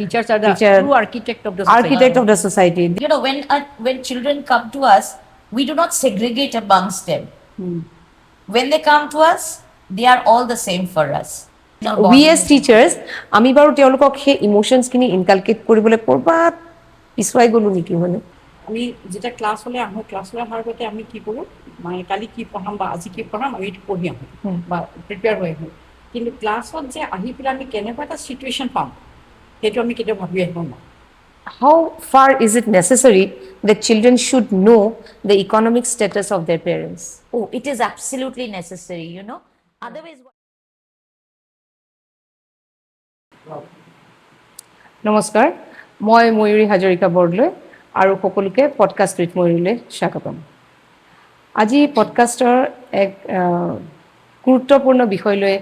Teachers are the Teacher- true architect of the society. architect of the society. You know, when children come to us, we do not segregate amongst them. When they come to us, they are all the same for us. We as teachers, আমি বাৰু তেওঁলোকক সেই ইমোশনছখিনি inculcate কৰিবলৈ ক'ৰবাত পিছুৱাই গ'লো নেকি মানে আমি যেতিয়া ক্লাছলৈ আহোঁ, ক্লাছলৈ অহাৰ আগতে আমি কি কৰোঁ, মানে কালি কি পঢ়াম বা আজি কি পঢ়াম আমি এইটো পঢ়ি আহোঁ বা প্ৰিপেয়াৰ হৈ আহোঁ। কিন্তু ক্লাছত যে আহি পেলাই আমি কেনেকুৱা এটা চিটুৱেশ্যন পাম সেইটো আমি কেতিয়াও ভাবি আহিব নোৱাৰোঁ। how far is it necessary that children should know the economic status of their parents? Oh, it is absolutely necessary, you know. Otherwise, নমস্কাৰ, মই ময়ূৰী হাজৰিকা বৰদলৈ আৰু সকলোকে পডকাষ্ট উইথ ময়ূৰীলৈ স্বাগতম। আজি পডকাষ্টৰ এক গুৰুত্বপূৰ্ণ বিষয় লৈ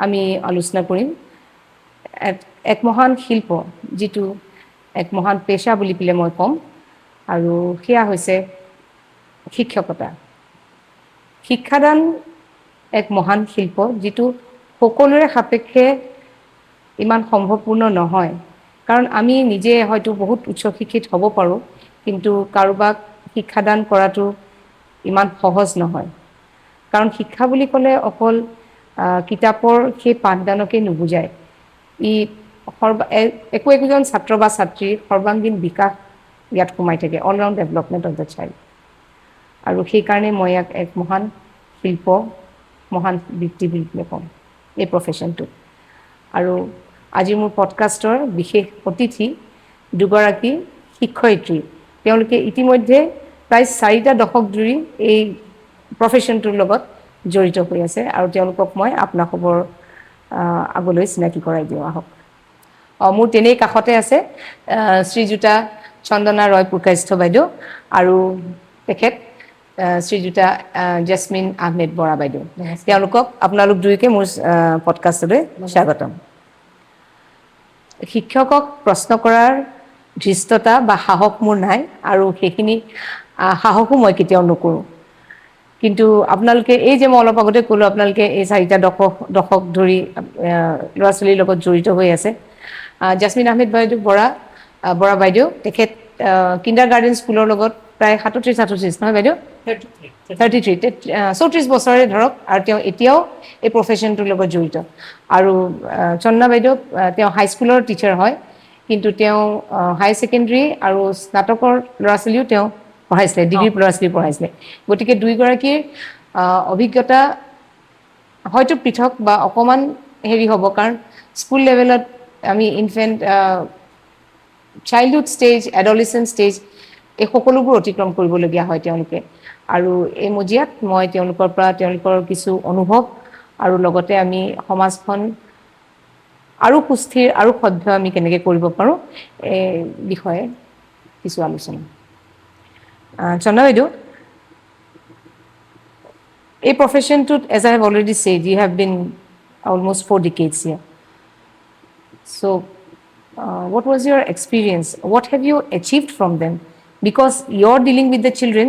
আমি আলোচনা কৰিম। এক মহান শিল্প, যিটো এক মহান পেচা বুলি পেলাই মই ক'ম, আৰু সেয়া হৈছে শিক্ষকতা। শিক্ষাদান এক মহান শিল্প, যিটো সকলোৰে সাপেক্ষে ইমান সম্ভৱপূৰ্ণ নহয়, কাৰণ আমি নিজে হয়তো বহুত উচ্চ শিক্ষিত হ'ব পাৰোঁ, কিন্তু কাৰোবাক শিক্ষাদান কৰাটো ইমান সহজ নহয়। কাৰণ শিক্ষা বুলি ক'লে অকল কিতাপৰ সেই পাঠদানকে নুবুজায়, ই একোজন ছাত্ৰ বা ছাত্ৰীৰ সৰ্বাংগীন বিকাশ ইয়াত সোমাই থাকে, all round development of the child. আৰু সেইকাৰণে মই ইয়াক এক মহান শিল্প, মহান বৃত্তি বুলি পেলাই ক'ম এই প্ৰফেশ্যনটো। আৰু আজি মোৰ পডকাষ্টৰ বিশেষ অতিথি দুগৰাকী শিক্ষয়িত্ৰী। তেওঁলোকে ইতিমধ্যে প্ৰায় 4টা দশক জুৰি এই প্ৰফেশ্যনটোৰ লগত জড়িত হৈ আছে, আৰু তেওঁলোকক মই আপোনালোকৰ আগলৈ চিনাকি কৰাই দিওঁ আহক। মোৰ তেনেই কাষতে আছে শ্ৰীযুতা চন্দনা ৰয় পুৰকায়স্থ বাইদেউ, আৰু তেখেত শ্ৰীযুতা জেছমিন আহমেদ বৰা বাইদেউ। তেওঁলোকক আপোনালোক দুয়োকে মোৰ পডকাষ্টলৈ স্বাগতম। শিক্ষকক প্ৰশ্ন কৰাৰ ধৃষ্টতা বা সাহস মোৰ নাই, আৰু সেইখিনি সাহসো মই কেতিয়াও নকৰোঁ। কিন্তু আপোনালোকে এই যে মই অলপ আগতে ক'লোঁ, আপোনালোকে এই 4টা দশক ধৰি ল'ৰা ছোৱালীৰ লগত জড়িত হৈ আছে। জেছমিন আহমেদ বাইদেউ বৰা বাইদেউ, তেখেত কিণ্ডাৰ গাৰ্ডেন স্কুলৰ লগত প্ৰায় 37 নহয় বাইদেউ? 33 34 বছৰে ধৰক, আৰু তেওঁ এতিয়াও এই প্ৰফেশ্যনটোৰ লগত জড়িত। আৰু চন্দনা বাইদেউ, তেওঁ হাইস্কুলৰ টিচাৰ হয়, কিন্তু তেওঁ হাই ছেকেণ্ডেৰী আৰু স্নাতকৰ ল'ৰা ছোৱালীও তেওঁ পঢ়াইছিলে, ডিগ্ৰীৰ ল'ৰা ছোৱালী পঢ়াইছিলে। গতিকে দুয়োগৰাকীৰ অভিজ্ঞতা হয়তো পৃথক বা অকণমান হেৰি হ'ব, কাৰণ স্কুল লেভেলত আমি ইনফেণ্ট চাইল্ডহুড ষ্টেজ, এডলেচেণ্ট ষ্টেজ, এই সকলোবোৰ অতিক্ৰম কৰিবলগীয়া হয় তেওঁলোকে। আৰু এই মজিয়াত মই তেওঁলোকৰ পৰা তেওঁলোকৰ কিছু অনুভৱ আৰু লগতে আমি সমাজখন আৰু সুস্থিৰ আৰু সভ্য আমি কেনেকৈ কৰিব পাৰোঁ এই বিষয়ে কিছু আলোচনা। চন্দনা বাইদেউ, এই প্ৰফেশ্যনটোত, as I have already said, you have been almost 4 decades here. So, what was your experience? What have you achieved from them? Because you're dealing with the children,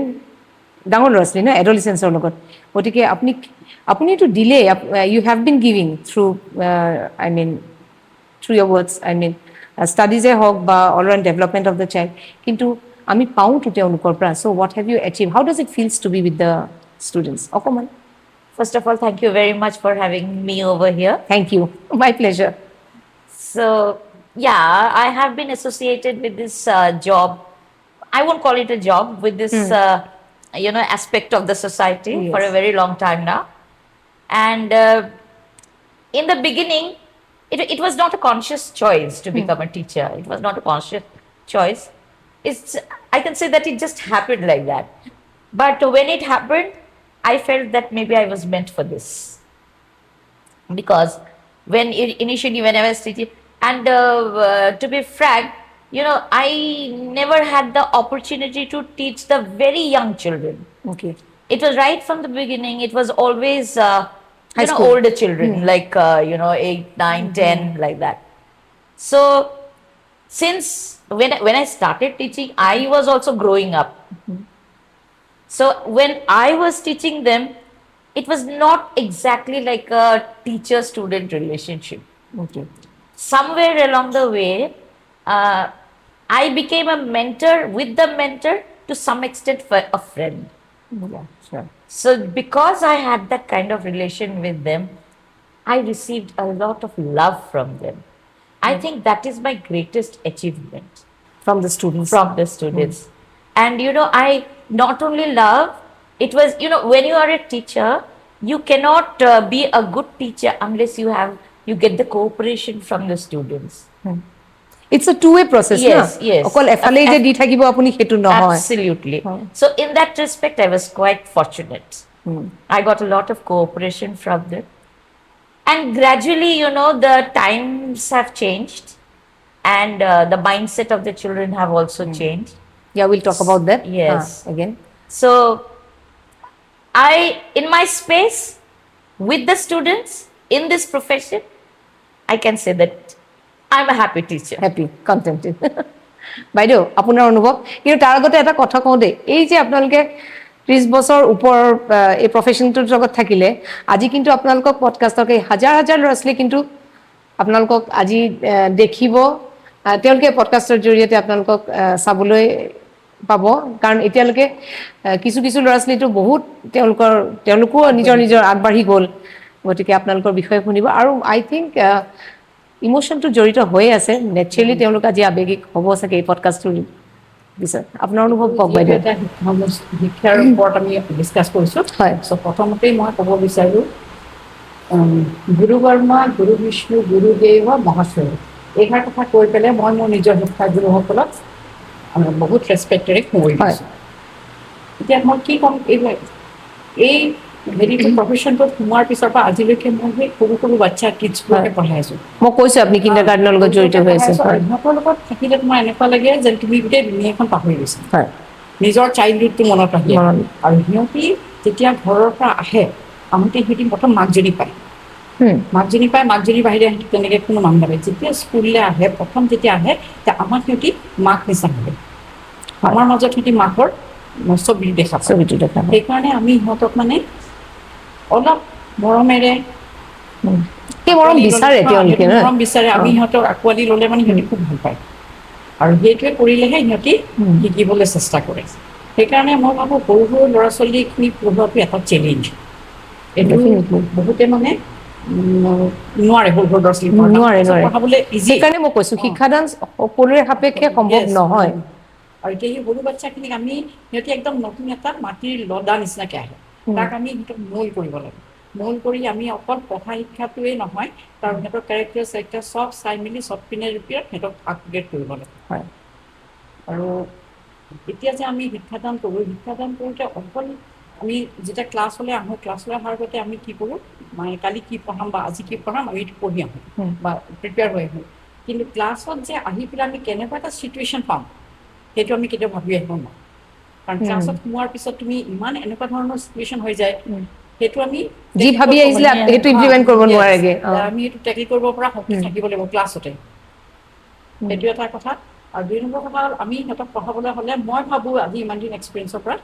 ডাঙৰ ল'ৰা ছোৱালী ন, এডলেচেন্সৰ লগত। গতিকে আপুনিতো দিলে, you have been giving through through your words, ষ্টাডিজে হওক বা all round development of the child, কিন্তু আমি পাওঁতো তেওঁলোকৰ পৰা। So' what have you achieve? How does it feels to be with the students? অকণমান। first of all, thank you very much for having me over here. Thank you. My pleasure. So, yeah, I have been associated with this job. I won't call it a job, with this, aspect of the society for a very long time now. And in the beginning, it was not a conscious choice to become a teacher. It was not a conscious choice. I can say that it just happened like that. But when it happened, I felt that maybe I was meant for this. Because initially when I was teaching, and to be frank, I never had the opportunity to teach the very young children. Okay. It was right from the beginning. It was always, High school. older children, like, 8, 9, 10, like that. So, since when I started teaching, I was also growing up. So, when I was teaching them, it was not exactly like a teacher-student relationship. Okay. Somewhere along the way, uh, I became a mentor with the mentor, to some extent a friend. Yeah, sure. So because I had that kind of relation with them, I received a lot of love from them. I think that is my greatest achievement From the students. from the students. And I not only love, it was, when you are a teacher, you cannot be a good teacher unless you get the cooperation from the students. It's a two-way process, Yes, na? yes. অকল এফালেই যে দি থাকিব আপুনি সেইটো নহয়। Absolutely. So in that respect, I was quite fortunate. I got a lot of cooperation from them. And gradually, the times have changed, and the mindset of the children have also changed. Yeah, we'll talk about that. Yes. Again. So in my space with the students in this profession, I can say that I'm a happy teacher. Happy, contented. বাইদেউ আপোনাৰ অনুভৱ, কিন্তু তাৰ আগতে এটা কথা কওঁ দেই, এই যে আপোনালোকে 30 বছৰ ওপৰৰ এই প্ৰফেশ্যনটোৰ লগত থাকিলে, আজি কিন্তু আপোনালোকক পডকাষ্টক এই হাজাৰ হাজাৰ ল'ৰা ছোৱালী কিন্তু আপোনালোকক আজি দেখিব, তেওঁলোকে পডকাষ্টৰ জৰিয়তে আপোনালোকক চাবলৈ পাব, কাৰণ এতিয়ালৈকে কিছু কিছু ল'ৰা ছোৱালীটো বহুত তেওঁলোকো নিজৰ আগবাঢ়ি গ'ল, গতিকে আপোনালোকৰ বিষয়ে শুনিব। আৰু আই থিংক ইমোশ্যনটো জড়িত হৈ আছে, নেচাৰেলি তেওঁলোক আজি আৱেগিক হ'ব চাগে এই পডকাষ্টটোৰ পিছত। আপোনাৰ অনুভৱ কওক বাইদেউ। শিক্ষাৰ ওপৰত আমি ডিছকাছ কৰিছোঁ। হয়। চ' প্ৰথমতেই মই ক'ব বিচাৰোঁ, গুৰু ব্ৰহ্মা, গুৰু বিষ্ণু, গুৰুদেৱ মহাশয়, এইষাৰ কথা কৈ পেলাই মই মোৰ নিজৰ শিক্ষাগুৰুসকলক বহুত ৰেচপেক্টেৰে সোঁৱৰি দিছোঁ। এতিয়া মই কি ক'ম, এই হেৰিটো প্ৰফেশ্যনটোত সোমোৱাৰ পিছৰ পৰা আজিলৈকে মই সেই সৰু সৰু বাচ্ছা কিডছবোৰকে পঢ়াই আছোঁ। মই কৈছোঁ আপুনি কিণ্ডাৰগাৰ্টেনৰ লগত জড়িত হৈ আছে। সিহঁতৰ লগত থাকিলে তোমাৰ এনেকুৱা লাগে যেন তুমি গোটেই দুনীয়াখন পাহৰি গৈছা, হয়, নিজৰ চাইল্ডহুডটো মনত আহে। আৰু সিহঁতি যেতিয়া ঘৰৰ পৰা আহে, আহোঁতে সিহঁতি প্ৰথম মাকজনী পায়, মাকজনীৰ বাহিৰে সিহঁতি তেনেকৈ কোনো মানুহ নাপায়। যেতিয়া স্কুললৈ আহে, প্ৰথম যেতিয়া আহে, তেতিয়া আমাক সিহঁতি মাক নিচিনা ভাবে, আমাৰ মাজত সিহঁতি মাকৰ ছবি দেখা পায়। সেইকাৰণে আমি সিহঁতক মানে অলপ মৰমেৰে, সেই মৰম বিচাৰে তেওঁলোকে, মৰম বিচাৰে, আমি সিহঁতক আঁকোৱালি ল'লে মানে সিহঁতি খুব ভাল পায়। আৰু সেইটোৱে কৰিলেহে সিহঁতি শিকিবলৈ চেষ্টা কৰে। সেইকাৰণে মই ভাবোঁ সৰু সৰু ল'ৰা ছোৱালীখিনি পঢ়োৱাটো এটা চেলেঞ্জ। এইটো বহুতে মানে নোৱাৰে, সৰু সৰু ল'ৰা ছোৱালী পঢ়াবলৈ ইজি। সেইকাৰণে মই কৈছোঁ শিক্ষাদান সকলোৰে সাপেক্ষে সম্ভৱ নহয়। আৰু এতিয়া সেই সৰু বাচ্ছাখিনিক সিহঁতি একদম নতুন এটা মাটিৰ লদা নিচিনাকৈ আহে, তাক আমি সিহঁতক মোল্ড কৰিব লাগে। মোল্ড কৰি আমি অকল পঢ়া শিক্ষাটোৱেই নহয়, তাৰ সিহঁতৰ কেৰেক্টাৰ চব চাই মেলি চব পিনে সিহঁতক আপগ্ৰেড কৰিব লাগে। হয়। আৰু এতিয়া যে আমি শিক্ষাদান কৰোঁতে অকল আমি যেতিয়া ক্লাছলৈ আহোঁ, ক্লাছলৈ অহাৰ আগতে আমি কি কৰোঁ, কালি কি পঢ়াম বা আজি কি পঢ়াম, আমি এইটো পঢ়ি আহোঁ বা প্ৰিপেয়াৰ হৈ আহোঁ। কিন্তু ক্লাছত যে আহি পেলাই আমি কেনেকুৱা এটা চিটুৱেশ্যন পাম, সেইটো আমি কেতিয়াও ভাবি আহিব নোৱাৰোঁ। কাৰণ ক্লাছত সোমোৱাৰ পিছত তুমি ইমান এনেকুৱা ধৰণৰ চিটুৱেশ্যন হৈ যায়, সেইটো আমি যি ভাবি আহিছিলে সেইটো ইমপ্লিমেণ্ট কৰিব নোৱাৰেগে। আমি এইটো টেকল কৰিব পৰা শক্তি থাকিব লাগিব ক্লাছতে, সেইটো এটা কথা। আৰু 2 নম্বৰ কথা হ'ল, আমি সিহঁতক পঢ়াবলৈ হ'লে মই ভাবোঁ আজি ইমান দিন এক্সপিৰিয়েঞ্চৰ পৰা,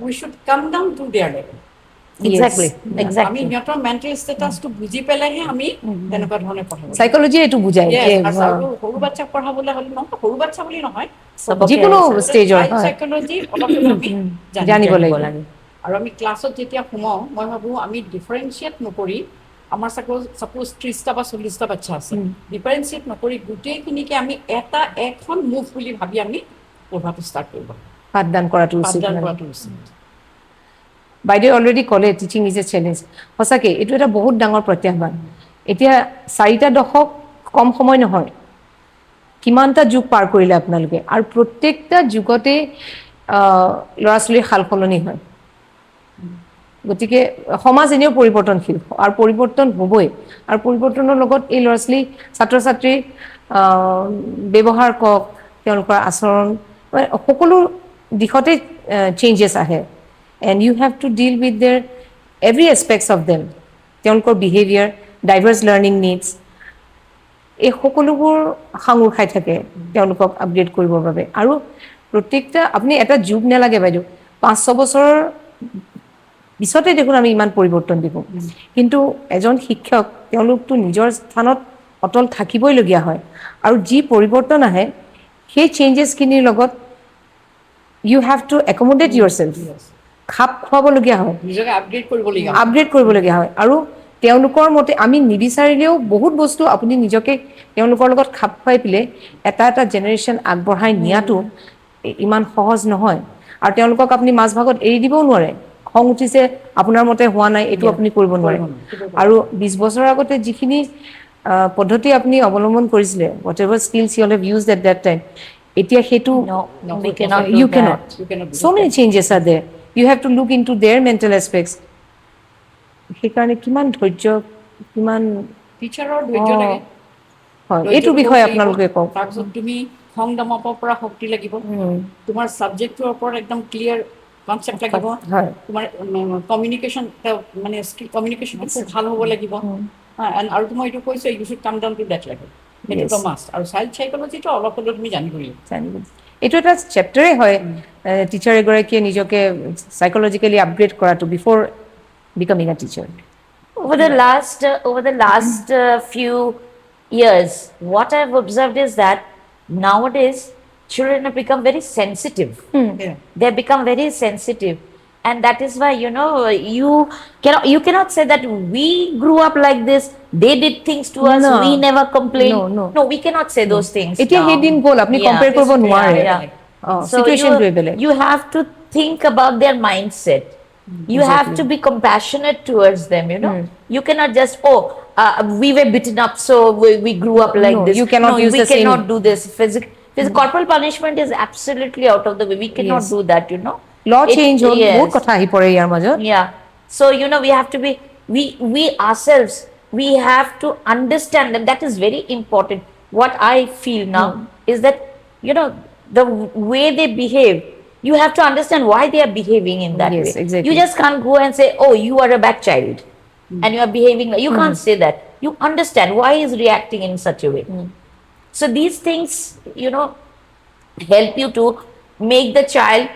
we should come down to their level. আমি সিহঁতৰ মেণ্টেল ষ্টেটাছটো বুজি পেলাইহে আমি তেনেকুৱা ধৰণে পঢ়াব। চাইকলজিয়ে এইটো বুজায়। আৰু সৰু বাচ্ছাক পঢ়াবলৈ হ'লে নহয়, সৰু বাচ্ছা বুলি নহয়, যিকোনো ষ্টেজৰ চাইকলজি অলপ আমি জানিব লাগিব। আৰু আমি ক্লাছত যেতিয়া সোমাওঁ, মই ভাবোঁ আমি ডিফাৰেঞ্চিয়েট নকৰি, আমাৰ ছাপ'জ 30টা বা 40টা বাচ্ছা আছে, ডিফাৰেঞ্চিয়েট নকৰি গোটেইখিনিকে আমি এখন মুভ বুলি ভাবি আমি পঢ়াটো ষ্টাৰ্ট কৰিব, পাঠদান কৰাটো উচিত। বাইদেউ অলৰেডি ক'লে টিচিং ইজ এ চেলেঞ্জ। সঁচাকৈ এইটো এটা বহুত ডাঙৰ প্ৰত্যাহ্বান। এতিয়া 4টা দশক কম সময় নহয়, কিমানটা যুগ পাৰ কৰিলে আপোনালোকে, আৰু প্ৰত্যেকটা যুগতে ল'ৰা ছোৱালীৰ সাল সলনি হয়। গতিকে সমাজ এনেও পৰিৱৰ্তনশীল, আৰু পৰিৱৰ্তন হ'বই। আৰু পৰিৱৰ্তনৰ লগত এই ল'ৰা ছোৱালী ছাত্ৰ ছাত্ৰীৰ ব্যৱহাৰ কওক, তেওঁলোকৰ আচৰণ, সকলো দিশতে চেঞ্জেছ আহে। And you have to deal with their every aspects of them, তেওঁলোকৰ বিহেভিয়াৰ, ডাইভাৰ্ছ লাৰ্ণিং নিডছ, এই সকলোবোৰ সাঙুৰ খাই থাকে তেওঁলোকক আপগ্ৰেড কৰিবৰ বাবে। আৰু প্ৰত্যেকটা আপুনি এটা যুগ নালাগে বাইদেউ, 5-6 বছৰৰ পিছতে দেখোন আমি ইমান পৰিৱৰ্তন দেখোঁ। কিন্তু এজন শিক্ষক তেওঁলোকতো নিজৰ স্থানত অটল থাকিবইলগীয়া হয়, আৰু যি পৰিৱৰ্তন আহে সেই চেঞ্জেছখিনিৰ লগত you have to accommodate yourself, খাপ খুৱাবলগীয়া হয়, নিজকে আপগ্ৰেড কৰিবলগীয়া আপগ্ৰেড কৰিবলগীয়া হয়। আৰু তেওঁলোকৰ মতে আমি নিবিচাৰিলেও বহুত বস্তু আপুনি নিজকে তেওঁলোকৰ লগত খাপ খুৱাই পেলাই এটা এটা জেনেৰেশ্যন আগবঢ়াই নিয়াটো ইমান সহজ নহয়। আৰু তেওঁলোকক আপুনি মাজভাগত এৰি দিবও নোৱাৰে, খং উঠিছে আপোনাৰ মতে হোৱা নাই এইটো আপুনি কৰিব নোৱাৰে। আৰু 20 বছৰৰ আগতে যিখিনি পদ্ধতি আপুনি অৱলম্বন কৰিছিলে, whatever skills you have used at that time, এতিয়া সেইটো No, we cannot do you that. cannot. So many changes are there. You have to look into their mental aspects. সেইকাৰণে কিমান ধৈৰ্য, কিমান টিচাৰৰ ধৈৰ্য লাগে। হয়, এইটো বিষয়ে আপোনালোকে কওক। তাৰপিছত তুমি খং দমাব পৰা শক্তি লাগিব, তোমাৰ ছাবজেক্টটোৰ ওপৰত একদম ক্লিয়াৰ কনচেপ্ট লাগিব, তোমাৰ কমিউনিকেশ্যন মানে কমিউনিকেশ্যনটো খুব ভাল হ'ব লাগিব। আৰু মই এইটো কৈছো you should come down to that level, সেইটোতো মাষ্ট। আৰু চাইল্ড চাইকলজিটো অলপ হ'লেও তুমি জানিব লাগিব। এইটো এটা চেপ্টাৰে হয় টিচাৰ এগৰাকীয়ে নিজকে চাইকলজিকেলি আপগ্ৰেড কৰাটো before becoming a teacher. Over the last few years, what I've observed is that nowadays children have become very sensitive. They have become very sensitive, and that is why you cannot say that we grew up like this. They did things to us. No. We never complained. No, we cannot say those things. এতিয়া সেই দিন গ'ল, আপুনি compare কৰিব নোৱাৰে। So চিটুৱেশ্যনটোৱে বেলেগ। you have to think about their mindset. You have to be compassionate towards them, You cannot just, we were beaten up, so we grew up like this. You cannot use we the same. cannot do this. Corporal punishment is absolutely out of the way. We cannot do that, Law change হ'ল, বহুত কথা আহি পৰে ইয়াৰ মাজত। Yeah. So, we have to be, we ourselves, we have to understand them. That is very important. What I feel now is that, the way they behave, you have to understand why they are behaving in that way. Exactly. You just can't go and say, oh, you are a bad child and you are behaving like, you can't say that. You understand why he is reacting in such a way. So these things, help you to make the child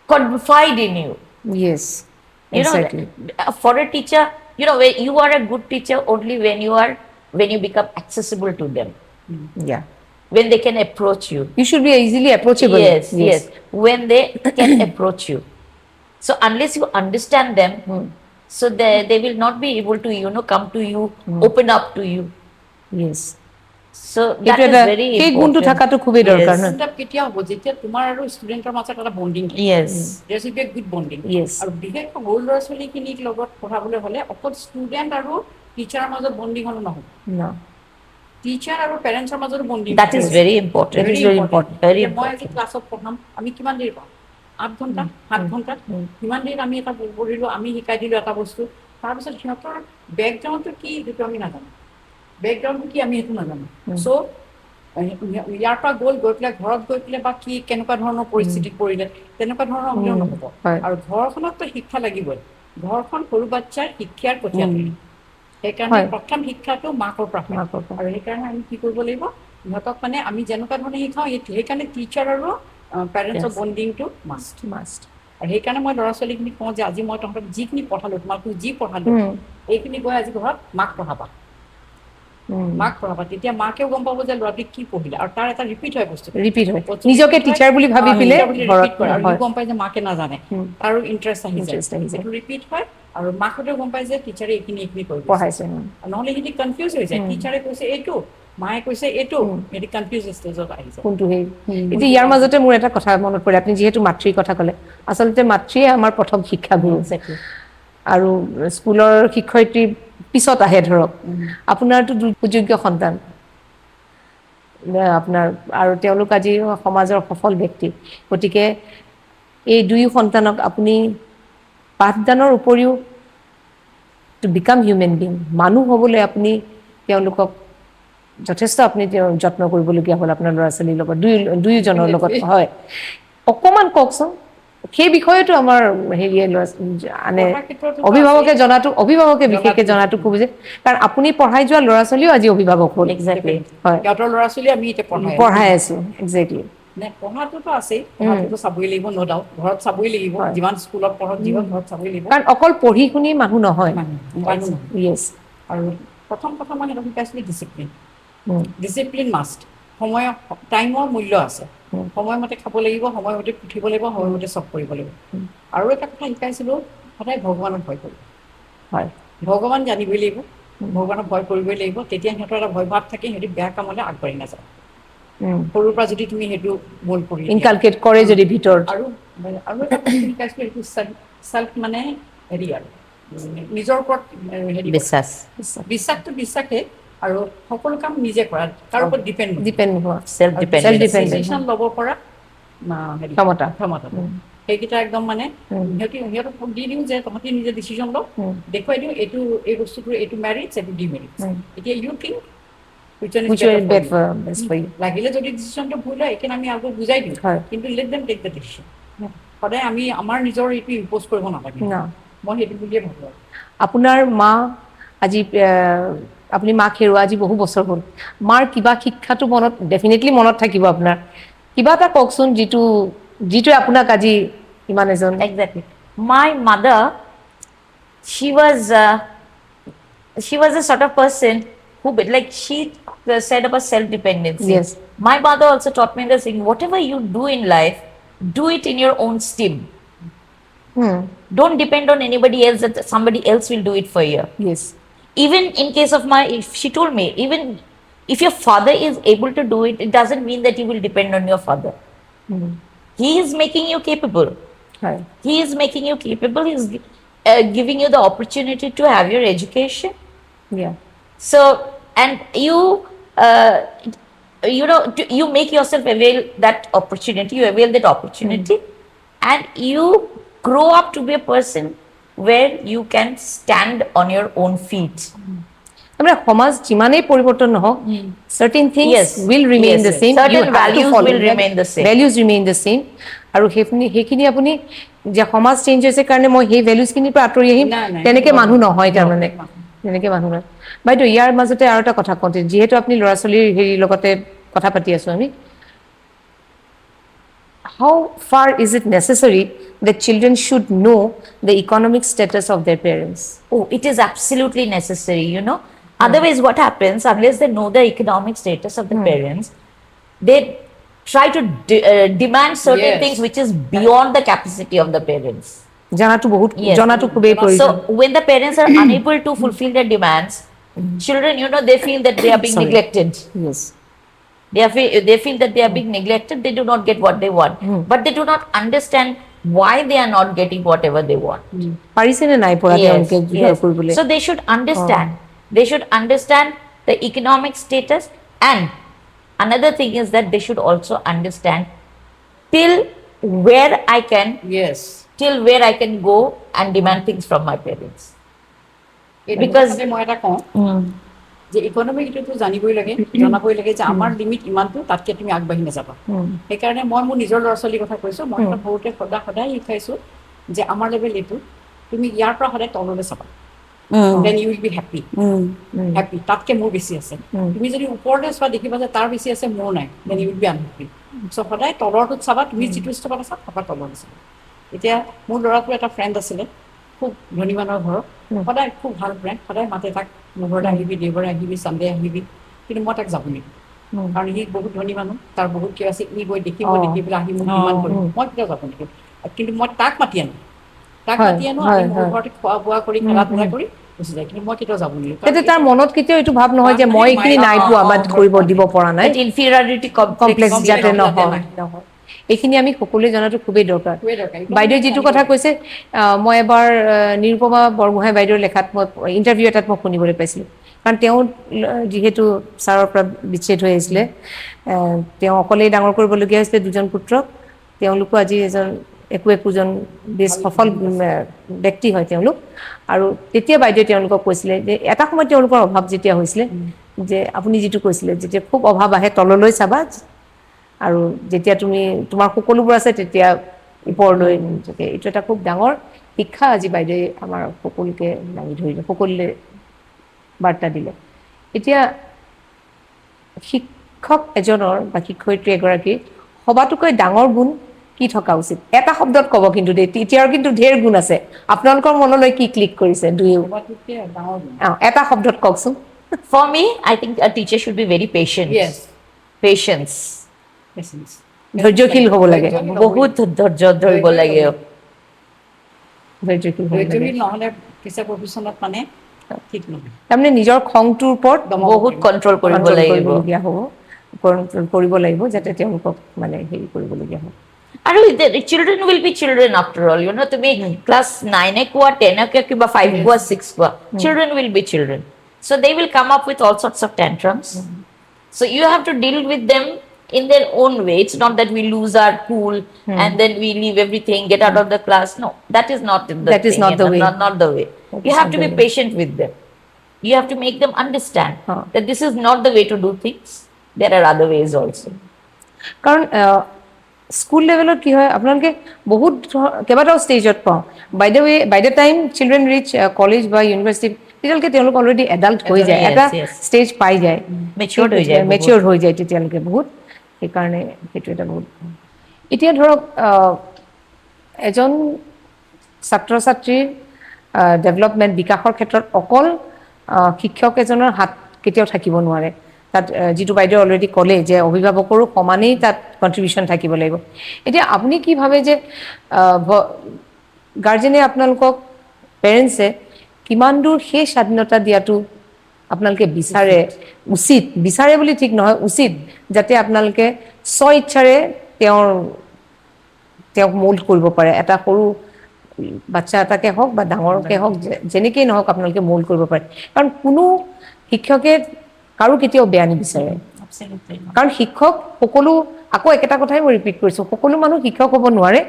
confide in you. Yes, exactly. For a teacher, when you are a good teacher only when you become accessible to them. Yeah. When they can approach you. You should be easily approachable. Yes. When they can approach you. So unless you understand them, so they will not be able to, come to you, open up to you. Yes. So that is very important. সেই গুণটো থাকাটো খুবই দৰকাৰ না। কেতিয়া হ'ব যেতিয়া তোমাৰ আৰু ষ্টুডেণ্টৰ মাজত এটা bonding. Yes. There should be a good bonding. Yes. আৰু বিশেষকৈ সৰু ল'ৰা ছোৱালীখিনিক লগত পঢ়াবলৈ হ'লে অকল ষ্টুডেণ্ট আৰু টিচাৰৰ মাজত বণ্ডিং হ'লে নহ'ব। টিচাৰ আৰু পেৰেণ্টছৰ মাজত bonding. That is very important. Very important. Very মই important. আজি ক্লাছত পঢ়াম, আমি কিমান দেৰি পাম? 8 ঘণ্টা 7 ঘণ্টা কিমান দেৰি আমি এটা পঢ়িলো, আমি শিকাই দিলো এটা বস্তু, তাৰপিছত সিহঁতৰ বেকগ্ৰাউণ্ডটো কি সেইটো আমি নাজানো, বেকগ্ৰাউণ্ডটো কি আমি সেইটো নাজানো। চ' ইয়াৰ পৰা গৈ পেলাই ঘৰত গৈ পেলাই বা কি কেনেকুৱা ধৰণৰ পৰিস্থিতিত পৰিলে তেনেকুৱা ধৰণৰ অভিনয় নহ'ব। আৰু ঘৰখনততো শিক্ষা লাগিবই, ঘৰখন সৰু বাচ্ছাৰ শিক্ষাৰ কঠীয়াতলী। সেইকাৰণে প্ৰথম শিক্ষাটো মাকৰ পৰা হয়। আৰু সেইকাৰণে আমি কি কৰিব লাগিব, সিহঁতক মানে আমি যেনেকুৱা ধৰণে শিকাওঁ সেইকাৰণে টিচাৰ আৰু পেৰেণ্টছৰ বণ্ডিংটো মাষ্ট। আৰু সেইকাৰণে মই ল'ৰা ছোৱালীখিনিক কওঁ যে আজি মই তহঁতক যিখিনি পঢ়ালো, তোমালোকক যি পঢ়ালো এইখিনি গৈ আজি ঘৰত মাক পঢ়াবা, তেতিয়া মাকেও গম পাব যে ল'ৰাটোক কি পঢ়িলে, আৰু তাৰ এটা ৰিপিট হয় বস্তু, নিজকে টিচাৰ বুলি ভাবি পেলাই ৰিপিট কৰে। আৰু গম পায় যে মাকে নাজানে, তাৰো ইণ্টাৰেষ্ট আহি যায়, সেইটো ৰিপিট হয়। আৰু মাকহঁতেও গম পায় যে টিচাৰে এইখিনি পঢ়াইছে, নহ'লে সিহঁতি কনফিউজ হৈ যায়, টিচাৰে কৈছে এইটো, মায়ে কৈছে এইটো, সিহঁতি কনফিউজ ষ্টেজত আহি যায়। কোনটো সেই এতিয়া ইয়াৰ মাজতে মোৰ এটা কথা মনত পৰে, আপুনি যিহেতু মাতৃৰ কথা ক'লে, আচলতে মাতৃয়ে আমাৰ প্ৰথম শিক্ষাগুৰু। আৰু স্কুলৰ শিক্ষয়িত্ৰী পিছত আহে ধৰক, আপোনাৰতো সুযোগ্য সন্তান আপোনাৰ, আৰু তেওঁলোক আজি সমাজৰ সফল ব্যক্তি। গতিকে এই দুয়ো সন্তানক আপুনি পাঠদানৰ উপৰিও টু বিকাম হিউমেন বিং, মানুহ হ'বলৈ আপুনি তেওঁলোকক যথেষ্ট আপুনি যত্ন কৰিবলগীয়া হ'ল আপোনাৰ ল'ৰা ছোৱালীৰ লগত, দুয়োজনৰ লগত। হয়, অকণমান কওকচোন সেই বিষয়েতো আমাৰ হেৰিয়ে আনে অভিভাৱকে বিশেষকৈ জনাটো খুব যে, কাৰণ আপুনি পঢ়াই যোৱা ল'ৰা ছোৱালীও আজি অভিভাৱক হ'ল। হয়, সিহঁতৰ ল'ৰা ছোৱালী আমি এতিয়া পঢ়াই আছো। এক্সেক্টলি। পঢ়াটোতো আছেই, পঢ়াটোতো চাবই লাগিব, ন ডাউট ঘৰত চাবই লাগিব, যিমান স্কুলত পঢ়ক যিমান ঘৰত চাবই লাগিব, কাৰণ অকল পঢ়ি শুনি মানুহ নহয়। আৰু প্ৰথম কথা মানে শিকাইছিলো ডিচিপ্লিন মাষ্ট। টাইমৰ মূল্য আছে সময়মতে খাব লাগিব সময়মতে উঠিব লাগিব সময়মতে চব কৰিব লাগিব আৰু এটা কথা শিকাইছিলোঁ সদায় ভগৱানক ভয় কৰিব হয় ভগৱান জানিবই লাগিব ভগৱানক ভয় কৰিবই লাগিব তেতিয়া সিহঁতৰ এটা ভয় ভাৱ থাকে সিহঁতি বেয়া কামলৈ আগবাঢ়ি নাযায় সৰুৰ পৰা যদি তুমি সেইটো মূল কৰি ইনকালকেট কৰে যদি ভিতৰত আৰু আৰু এটা বস্তু শিকাইছিলোঁ সেইটো চেল্ফ মানে হেৰি আৰু নিজৰ ওপৰত হেৰি বিশ্বাস বিশ্বাসটো বিশ্বাসেই আৰু সকলো কাম নিজে কৰা তাৰ ওপৰত ডিপেণ্ড হোৱা self dependence ডিচিশ্যন ল'ব পৰা হেৰি ক্ষমতা সেইকেইটা একদম মানে সিহঁতক দি দিওঁ যে তহঁতি নিজে ডিচিশ্যন লওঁ দেখুৱাই দিওঁ এইটো এই বস্তুটো এইটো মেৰিটছ এইটো ডিমেৰিটছ এতিয়া ইউ থিংক লাগিলে যদি ডিচিশ্যনটো ভুল হয় এইখিনি আমি আগত বুজাই দিওঁ কিন্তু let them take the decision সদায় আমি আমাৰ নিজৰ এইটো ইম্প'জ কৰিব নালাগে মই সেইটো বুলিয়ে ভাবোঁ আপোনাৰ মা আজি আপুনি মাক হেৰুৱা আজি বহু বছৰ হ'ল মাৰ কিবা শিক্ষাটো মনত ডেফিনেটলি মনত থাকিব আপোনাৰ কিবা এটা কওকচোন যিটোৱে আপোনাক আজি ইমান এজন exactly my mother she was a sort of person who like she said about self dependency Yes. my mother also taught me this thing whatever you do in life do it in your own steam don't depend on anybody else that somebody else will do it for you yes even in case of if she told me even if your father is able to do it it doesn't mean that you will depend on your father he is making you capable হয় he is making you capable he is giving you the opportunity to have your education yeah so and you you know you make yourself avail that opportunity you avail that opportunity and you grow up to be a person where you can stand on your own feet আমরা সমাজ যিমানেই পৰিৱৰ্তন নহওক certain things Yes. will remain Yes, the yes. same Certain you have to values follow will remain the same. values remain the same আৰু সেইখিনি আপুনি যে সমাজ চেঞ্জ হৈছে কাৰণে মই সেই ভেলুজখিনিৰ পৰা আঁতৰি আহিম নাই, তেনেকে সেইটো মানুহ নহয়। নহয় তাৰমানে তেনেকে মানুহ নহয় বাইদেউ ইয়াৰ মাজতে আৰু এটা কথা কওঁতে যিহেতু আপুনি ল'ৰা ছোৱালীৰ হেৰিৰ লগতে কথা পাতি আছো আমি how far is it necessary that children should know the economic status of their parents oh it is absolutely necessary you know otherwise what happens unless they know the economic status of the parents they try to demand certain Yes. things which is beyond the capacity of the parents জানাটো বহুত Yes. জানাটো খুবেই so প্ৰয়োজন when the parents are unable to fulfill their demands children you know they feel that they are being Sorry. neglected yes they feel that they are being neglected they do not get what they want but they do not understand why they are not getting whatever they want পাৰিছে নে নাই পৰা তেওঁলোকে যোগাৰ কৰিবলৈ so they should understand they should understand the economic status and another thing is that they should also understand till where I can yes till where I can go and demand things from my parents because মই এটা কওঁ যে ইকনমিকটো জানিবই লাগে জনাবই লাগে যে আমাৰ limit ইমানটো তাতকে তুমি আগবাঢ়ি নাযাবা সেইকাৰণে মই মোৰ নিজৰ ল'ৰা ছোৱালীৰ কথা কৈছোঁ মই সৰুতে সদায় শিকাইছোঁ যে আমাৰ লেভেল এইটো তুমি ইয়াৰ পৰা সদায় তললৈ চাবা then you will be happy তাতকে মোৰ বেছি আছে তুমি যদি ওপৰতে চোৱা দেখিবা যে তাৰ বেছি আছে মোৰ নাই then you will be unhappy so' সদায় তলৰটোত চাবা তুমি যিটো ষ্টেপত আছা তাৰপৰা তলত চাবা এতিয়া মোৰ ল'ৰাটোৰ এটা ফ্ৰেণ্ড আছিলে খুব ধনী মানুহৰ ঘৰত সদায় খুব ভাল ফ্ৰেণ্ড সদায় মাতে তাক মোৰ ঘৰলৈ আহিবি দেওবাৰে আহিবি চানডে আহিবি কিন্তু মই তাক যাব নিদিওঁ কাৰণ সি বহুত ধনী মানুহ তাৰ বহুত কিবা আছে ই গৈ দেখি পেলাই আহি মোক ইমান কৰিম মই কেতিয়াও যাব নিদিওঁ কিন্তু মই তাক মাতি আনো আমি মোৰ ঘৰতে খোৱা বোৱা কৰি খেলা ধূলা কৰি গুচি যায় কিন্তু মই কেতিয়াও যাব নিদিওঁ তেতিয়া তাৰ মনত কেতিয়াও এইটো ভাৱ নহয় যে মই এইখিনি নাই পোৱা বা কৰিব দিব পৰা নাই that inferiority কমপ্লেক্স complex যাতে নহয় এইখিনি আমি সকলোৱে জনাটো খুবেই দৰকাৰ বাইদেৱে যিটো কথা কৈছে মই এবাৰ নিৰুপমা বৰগোহাঁই বাইদেউৰ লেখাত মই ইণ্টাৰভিউ এটাত মই শুনিবলৈ পাইছিলোঁ কাৰণ তেওঁ যিহেতু ছাৰৰ পৰা বিচ্ছেদ হৈ আহিছিলে তেওঁ অকলেই ডাঙৰ কৰিবলগীয়া হৈছিলে দুজন পুত্ৰক তেওঁলোকো আজি একোজন বেছ সফল ব্যক্তি হয় তেওঁলোক আৰু তেতিয়া বাইদেৱে তেওঁলোকক কৈছিলে যে এটা সময়ত তেওঁলোকৰ অভাৱ যেতিয়া হৈছিলে যে আপুনি যিটো কৈছিলে যেতিয়া খুব অভাৱ আহে তললৈ চাবা আৰু যেতিয়া তোমাৰ সকলোবোৰ আছে তেতিয়া ওপৰলৈ থাকে এইটো এটা খুব ডাঙৰ শিক্ষা আজি বাইদেৱে আমাৰ সকলোকে দাঙি ধৰিলে সকলোৱে বাৰ্তা দিলে এতিয়া শিক্ষক এজনৰ বা শিক্ষয়িত্ৰী এগৰাকীৰ সবাতোকৈ ডাঙৰ গুণ কি থকা উচিত এটা শব্দত ক'ব কিন্তু তেতিয়াৰ কিন্তু ঢেৰ গুণ আছে আপোনালোকৰ মনলৈ কি ক্লিক কৰিছে দুয়ো এটা শব্দত কওকচোন for me I think a teacher should be very patient yes patience Patience. ধৈৰ্যশীল হ'ব লাগে বহুত ধৈৰ্য ধৰিব লাগে ধৈৰ্যশীল হ'ব লাগে ধৈৰ্যশীল নহ'লে টিচাৰ প্ৰফেশ্যনত মানে ঠিক নহয় তাৰমানে নিজৰ খংটোৰ ওপৰত বহুত কণ্ট্ৰল কৰিব কণ্ট্ৰল লাগিব কৰিবলগীয়া হ'ব কণ্ট্ৰল কৰিব লাগিব যাতে তেওঁলোকক মানে হেৰি কৰিবলগীয়া হয় আৰু children will be children after all you know তুমি ক্লাছ 9 কোৱা 10 কিবা 5 কোৱা 6 কোৱা children will be children so they will come up with all sorts of tantrums so you have to deal with them in their own way it's not that we lose our cool and then we leave everything get out of the class no that is not the That is thing, not you the know, way. not the way That you is have not to the be way. patient with them you have to make them understand Huh. that this is not the way to do things there are other ways also কাৰণ school লেভেলত কি হয় আপোনালোকে বহুত কেইবাটাও ষ্টেজত পাওঁ by the time children reach college বা ইউনিভাৰ্চিটি তেতিয়ালৈকে তেওঁলোক অলৰেডি এডাল্ট হৈ যায় Yes, এটা yes. ষ্টেজ পাই যায় Matured হৈ যায় বহুত। মেচিয়ৰ হৈ যায় তেতিয়ালৈকে বহুত সেইকাৰণে সেইটো এটা বহুত এতিয়া ধৰক এজন ছাত্ৰ ছাত্ৰীৰ ডেভেলপমেণ্ট বিকাশৰ ক্ষেত্ৰত অকল শিক্ষক এজনৰ হাত কেতিয়াও থাকিব নোৱাৰে তাত যিটো বাইদেউ অলৰেডি ক'লে যে অভিভাৱকৰো সমানেই তাত কণ্ট্ৰিবিউশ্যন থাকিব লাগিব এতিয়া আপুনি কি ভাবে যে গাৰ্জেনে আপোনালোকক পেৰেণ্টছে কিমান দূৰ সেই স্বাধীনতা দিয়াটো আপোনালোকে বিচাৰে বুলি ঠিক নহয় উচিত যাতে আপোনালোকে স্ব ইচ্ছাৰে তেওঁক মোল্ড কৰিব পাৰে এটা সৰু বাচ্চা এটাকে হওক বা ডাঙৰকে হওক যেনেকেই নহওক আপোনালোকে মোল্ড কৰিব পাৰে কাৰণ কোনো শিক্ষকে কাৰো কেতিয়াও বেয়া নিবিচাৰে absolutely not. কাৰণ শিক্ষক সকলো আকৌ একেটা কথাই মই ৰিপিট কৰিছোঁ সকলো মানুহ শিক্ষক হ'ব নোৱাৰে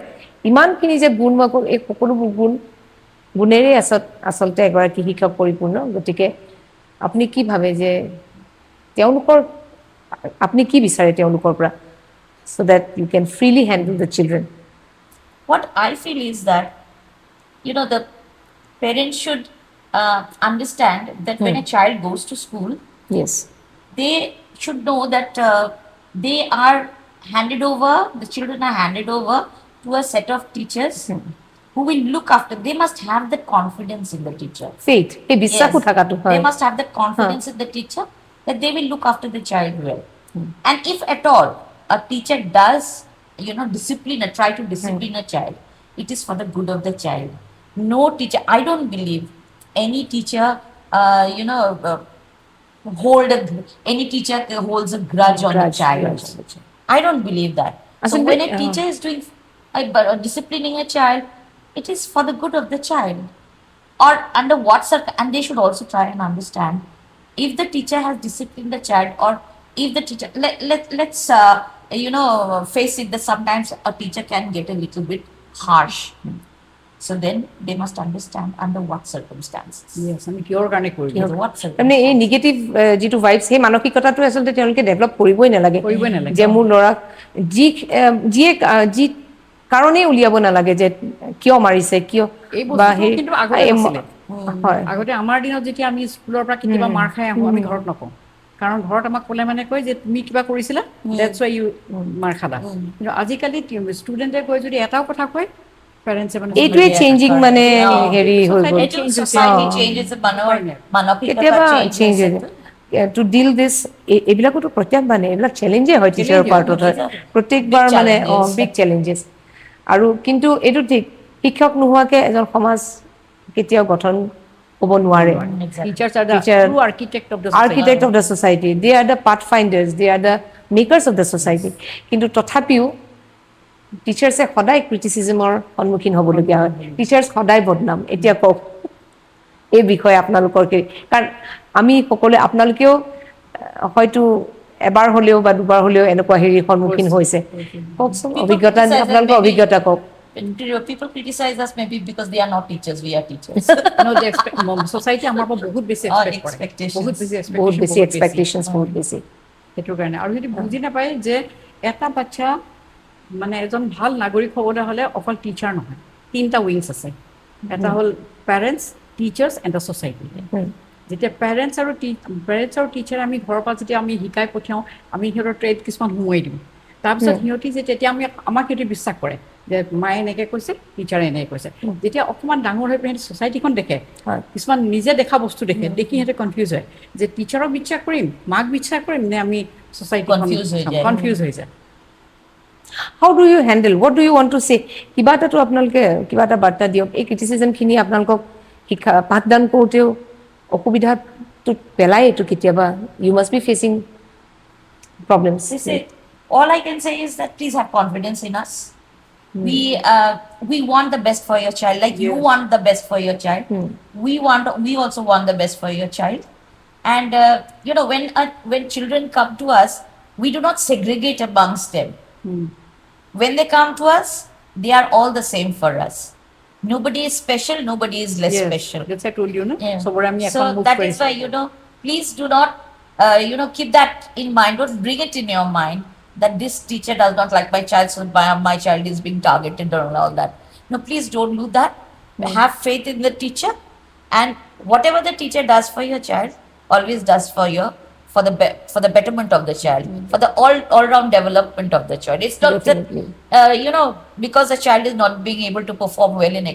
ইমানখিনি যে গুণ মই এই সকলোবোৰ গুণেৰেই আচলতে এগৰাকী শিক্ষক পৰিপূৰ্ণ গতিকে আপুনি কি ভাবে যে আপুনি কি বিচাৰে তেওঁলোকৰ পৰা so that you can freely handle the children What I feel is that, you know, the parents should understand that when a child goes to school, yes they should know that they are handed over, the children are handed over to a set of teachers who will look after. They must have the confidence in the teacher. faith এই বিশ্বাসও থাকাটো They হয় must have the confidence in the teacher that they will look after the child well. And if at all a teacher does, you know, try to discipline a child, it is for the good of the child. No teacher, I don't believe any teacher, any teacher holds a grudge on a child. I don't believe that. So Actually, when a teacher is doing disciplining a child, it is for the good of the child. Or under what and they should also try and understand if the teacher has disciplined the child or if the teacher let's face it that sometimes a teacher can get a little bit harsh. So then they must understand under what circumstances. Yes, আমি কিহৰ কাৰণে কৰিম Under what তাৰমানে এই circumstances. Negative যিটো vibes সেই মানসিকতাটো আচলতে তেওঁলোকে ডেভেলপ কৰিবই নালাগে নালাগে। যে মোৰ ল'ৰাক যি কাৰণেই উলিয়াব নালাগে যে কিয় মাৰিছে কিয় এই বস্তুটো কিন্তু আগতে নাছিলে। হয় আগতে আমাৰ দিনত যেতিয়া আমি স্কুলৰ পৰা কেতিয়াবা মাৰ খাই আহোঁ আমি ঘৰত নকওঁ কাৰণ ঘৰত আমাক ক'লে মানে কয় যে তুমি কিবা কৰিছিলা ডেটছ ৱাই ইউ মাৰ খালা কিন্তু আজিকালি ষ্টুডেণ্টে কৈ যদি এটাও কথা কয় পেৰেণ্টছে মানে এইটোৱে চেঞ্জিং মানে Yeah. হেৰি হৈ গ'ল It is society changes the কেতিয়াবা চেঞ্জ হৈ manner. যায় টু ডিল দিছ এইবিলাকতো প্ৰত্যাহ্বানে এইবিলাক চেলেঞ্জে হয় টিচাৰৰ Challenge, পাৰ্টত হয় প্ৰত্যেকবাৰ Big মানে challenges. বিগ চেলেঞ্জেছ আৰু কিন্তু এইটো ঠিক শিক্ষক নোহোৱাকৈ এজন সমাজ কেতিয়াও গঠন হ'ব নোৱাৰে Exactly. Teachers are the Teacher- true architect of the architect of the society they are the pathfinders they are the makers of the society কিন্তু তথাপিও টিচাৰ্ছে সদায় ক্ৰিটিচিজমৰ সন্মুখীন হ'বলগীয়া হয় টিচাৰ্ছ সদায় বদনাম এতিয়া কওক এই বিষয়ে আপোনালোকৰ কি কাৰণ আমি সকলোৱে আপোনালোকেও হয়তো এবাৰ হ'লেও বা দুবাৰ হ'লেও এনেকুৱা হেৰিৰ সন্মুখীন হৈছে কওকচোন People অভিজ্ঞতা criticize আপোনালোকৰ that maybe- অভিজ্ঞতা কওক People criticize us maybe because they are not teachers, we are teachers. Society আমাৰ পৰা বহুত বেছি All এক্সপেক্ট কৰে expectations. বহুত বেছি এক্সপেক্টেশ্যনছ বহুত বেছি সেইটো কাৰণে আৰু যদি বুজি নাপায় যে এটা বাচ্চা মানে এজন ভাল নাগৰিক হ'বলৈ হ'লে অকল টিচাৰ নহয় তিনিটা উইংছ আছে এটা হ'ল parents teachers and the society যেতিয়া পেৰেণ্টছ আৰু টিচাৰ আমি ঘৰৰ পৰা যেতিয়া আমি শিকাই পঠিয়াওঁ আমি সিহঁতৰ ট্ৰেড কিছুমান সোমোৱাই দিওঁ তাৰপিছত সিহঁতি যে তেতিয়া আমাক সিহঁতি বিশ্বাস কৰে যে মায়ে এনেকৈ কৈছে টিচাৰে এনেকৈ কৈছে যেতিয়া অকণমান ডাঙৰ হৈ পেলাই সিহঁতি ছ'চাইটিখন দেখে হয় কিছুমান নিজে দেখা বস্তু দেখি সিহঁতে কনফিউজ হয় যে টিচাৰক বিশ্বাস কৰিম মাক বিশ্বাস কৰিম নে আমি সোসাইটি Confuse হৈ যায়। কনফিউজ হৈ যায়। How do you handle, what do you want to say? কিবা এটাতো আপোনালোকে কিবা এটা বাৰ্তা দিয়ক। এই ক্ৰিটিচিজমখিনি আপোনালোকক শিক্ষা পাঠদান কৰোঁতেও অসুবিধাটো পেলায় এইটো কেতিয়াবা। You must be facing problems. All I can say is that please have confidence in us. We want the best for your child, like you Yes. want the best for your child. We also want the best for your child. And you know, when children come to us, we do not segregate amongst them. When they come to us, they are all the same for us. Nobody is special, nobody is less special. That's I told you, no? Yeah. So So that is why, you know, please do not, you know, keep that in mind. Don't bring it in your mind that this teacher does not like my child, so my child is being targeted or all that. No, please don't do that. Have faith in the teacher, and whatever the teacher does for your child, always does for the betterment of the child, for the all round development of the child. It's not Definitely. that you know, because the child is not being able to perform well in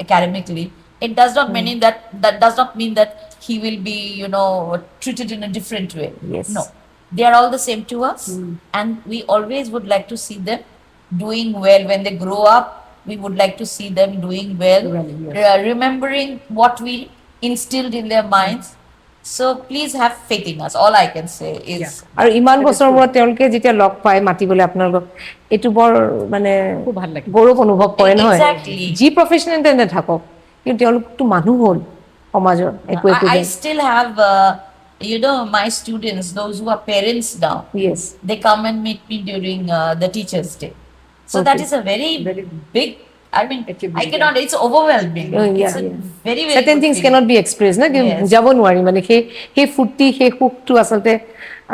academically, it does not mean that does not mean that he will be, you know, treated in a different way. Yes. No, they are all the same to us, and we always would like to see them doing well when they grow up. We would like to see them doing well, remembering what we instilled in their minds. So please have faith in us. All I can say is আৰু ইমান বছৰৰ মূৰত তেওঁলোকে যেতিয়া লগ পায় মাতিবলৈ আপোনালোকক, এইটো বৰ মানে খুব ভাল লাগে। গৌৰৱ অনুভৱ কৰে নহয়? Exactly. যি প্ৰফেচনেল নাথাকক, কিন্তু তেওঁলোকতো মানুহ হ'ল সমাজৰ একো একো। I still have you know, my students, those who are parents now, Yes. they come and meet me during the Teachers' Day. So that is a very big, I mean, I cannot, it's overwhelming. Oh, yeah, It's a yeah. very, very Certain good things feeling. cannot be expressed, না? Yes. বুজাব নোৱাৰি মানে সেই ফূৰ্তি, সেই সুখটো আচলতে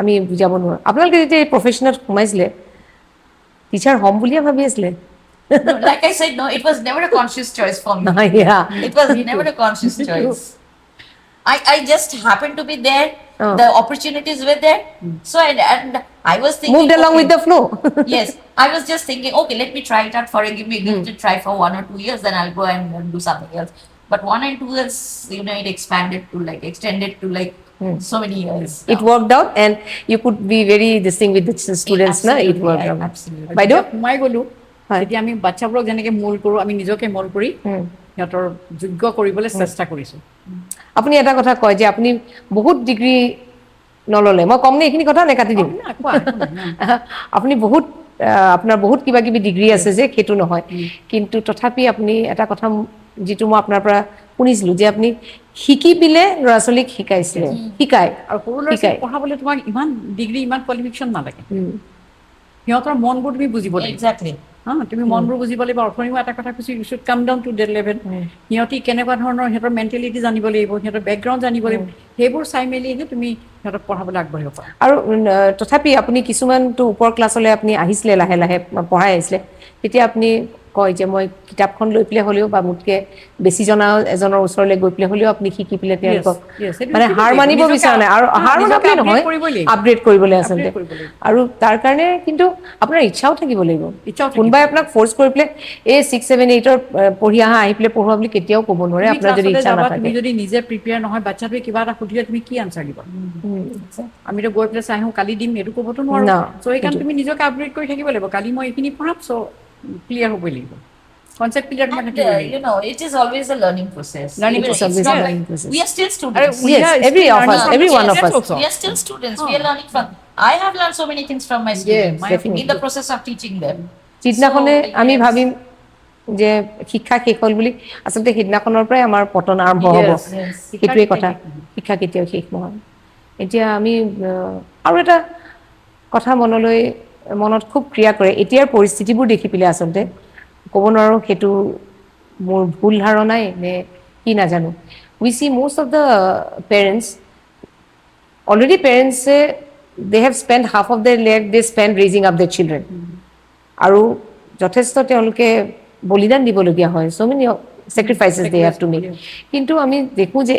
আমি বুজাব নোৱাৰোঁ। আপোনালোকে যেতিয়া এই প্ৰফেশ্যনত সোমাইছিলে, টিচাৰ হ'ম বুলিয়ে ভাবি আছিলে? No, like I said, no, it was never a conscious choice for me. Yeah. It was never a conscious choice. I just happened to be there. Oh. The opportunities were there. So and I was thinking, Moved along okay, with the flow. Yes, I was just thinking, okay, let me try it out for give me a try for 1 or 2 years, then I'll go and do something else. But 1 and 2 years, you know, it extended to like so many years. It worked out and you could be very distinct with the students, na? It Absolutely, worked out. absolutely. বাইদেউ? সোমাই গ'লো, হয়। তেতিয়া আমি বাচ্চাবোৰক যেনেকে মোল কৰোঁ, আমি নিজকে মোল কৰি সিহঁতৰ যোগ্য কৰিবলৈ চেষ্টা কৰিছোঁ। আপুনি এটা কথা কয় যে আপুনি বহুত ডিগ্ৰী নল'লে, মই কম নে এইখিনি কথা নে কাটি দিম? না, কোৱা, একো নাই, না। আপুনি বহুত আপোনাৰ বহুত কিবা কিবি ডিগ্ৰী আছে যে সেইটো নহয়, কিন্তু তথাপি আপুনি এটা কথা যিটো মই আপোনাৰ পৰা শুনিছিলোঁ যে আপুনি শিকি পিলে ল'ৰা ছোৱালীক শিকাইছিলে, শিকায় আৰু সৰু ল'ৰা ছোৱালীক পঢ়াবলৈ তোমাক ইমান ডিগ্ৰী, ইমান কোৱালিফিকেশ্যন নালাগে। সিহঁতৰ মনবোৰ তুমি বুজিব লাগিব। Exactly. তুমি মনবোৰ বুজিব লাগিব। অৰ্থনি মই এটা কথা কৈছোঁ, ইউ শ্বুড কাম ডাউন টু দেট লেভেল। সিহঁতি কেনেকুৱা ধৰণৰ সিহঁতৰ মেণ্টেলিটি জানিব লাগিব, সিহঁতৰ বেকগ্ৰাউণ্ড জানিব লাগিব। সেইবোৰ চাই মেলিহে তুমি সিহঁতক পঢ়াবলৈ আগবাঢ়িব পাৰা। আৰু তথাপি আপুনি কিছুমানটো ওপৰ ক্লাছলৈ আপুনি আহিছিলে, লাহে লাহে পঢ়াই আহিছিলে, তেতিয়া আপুনি কয় যে মই কিতাপখন লৈ পেলাই হ'লেও বা মোতকৈ বেছি জনা এজনৰ ওচৰলৈ গৈ পেলাই হ'লেও আপুনি শিকি পেলাই তেওঁলোকক মানে হাৰ মানিব বিচৰা নাই। আৰু হাৰ মানাবলৈ নহয়, আপগ্ৰেড কৰিবলৈ আচলতে। আৰু তাৰ কাৰণে কিন্তু আপোনাৰ ইচ্ছাও থাকিব লাগিব। কোনোবাই আপোনাক ফ'ৰ্চ কৰি পেলাই এই 6, 7, 8 পঢ়ি আহি পেলাই পঢ়োৱা বুলি কেতিয়াও ক'ব নোৱাৰে, আপোনাৰ যদি ইচ্ছা নাথাকে। তুমি যদি নিজে প্ৰিপেয়াৰ নহয়, বাচ্চাটোৱে কিবা এটা সুধিলে তুমি কি আনচাৰ দিবা? আমিতো গৈ পেলাই চাই আহোঁ, কালি দিম, এইটো ক'বতো নোৱাৰো। চ' সেইকাৰণে তুমি নিজকে আপগ্ৰেড কৰি থাকিব লাগিব। কালি মই এইখিনি পঢ়াম, চ' ক্লিয়াৰ হ'বই লাগিব। Concept clear And you know, it is always a learning process. Learning Even process, it's not learning like process. we are still students. Yes, every of us, every one of us. We are still students. We are learning from. I have learned so many things from my students definitely. in the process of teaching them. যিদিনাখনে So, আমি yes. ভাবিম যে শিক্ষা শেষ হ'ল বুলি, আচলতে সেইদিনাখনৰ পৰাই আমাৰ পতন আৰম্ভ হ'ব। সেইটোৱে কথা, শিক্ষা কেতিয়াও শেষ নহয়। এতিয়া আমি আৰু এটা কথা মনত খুব ক্ৰিয়া কৰে, এতিয়াৰ পৰিস্থিতিবোৰ দেখি পেলাই আচলতে ক'ব নোৱাৰোঁ সেইটো মোৰ ভুল ধাৰণাই নে কি নাজানো। উই C most of the parents, already parents they have spent half of their life they spend raising up their children. আৰু যথেষ্ট তেওঁলোকে বলিদান দিবলগীয়া হয়, so many sacrifices they have to make. কিন্তু আমি দেখোঁ যে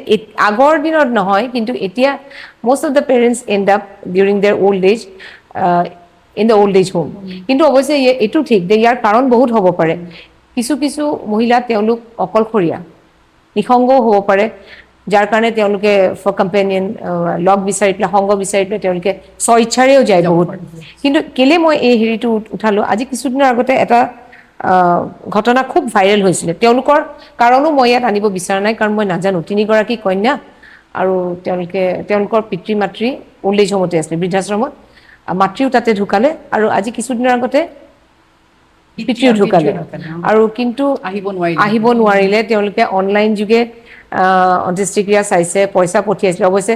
আগৰ দিনত নহয়, কিন্তু এতিয়া most of the parents end up during their old age in the old age home. কিন্তু অৱশ্যে এইটো ঠিক যে ইয়াৰ কাৰণ বহুত হ'ব পাৰে। কিছু মহিলা তেওঁলোক অকলশৰীয়া, নিসংগও হ'ব পাৰে, যাৰ কাৰণে তেওঁলোকে ফৰ কম্পেনিয়ন লগ বিচাৰি পেলাই সংগ বিচাৰি পেলাই তেওঁলোকে স্বইচ্ছাৰেও যায় বহুত কিন্তু কেলে মই এই হেৰিটো উঠালো আজি কিছুদিনৰ আগতে এটা ঘটনা খুব ভাইৰেল হৈছিলে তেওঁলোকৰ কাৰণো মই ইয়াত আনিব বিচৰা নাই কাৰণ মই নাজানো তিনিগৰাকী কন্যা আৰু তেওঁলোকৰ পিতৃ মাতৃ ওল্ড এজ হোমতে আছিলে বৃদ্ধাশ্ৰমত মাতৃও তাতে ঢুকালে আৰু আজি কিছুদিনৰ আগতে পিতৃও ঢুকালে আৰু কিন্তু আহিব নোৱাৰিলে তেওঁলোকে অনলাইন যোগে অন্ত্যেষ্টিক্ৰিয়া চাইছে পইচা পঠিয়াইছিলে অৱশ্যে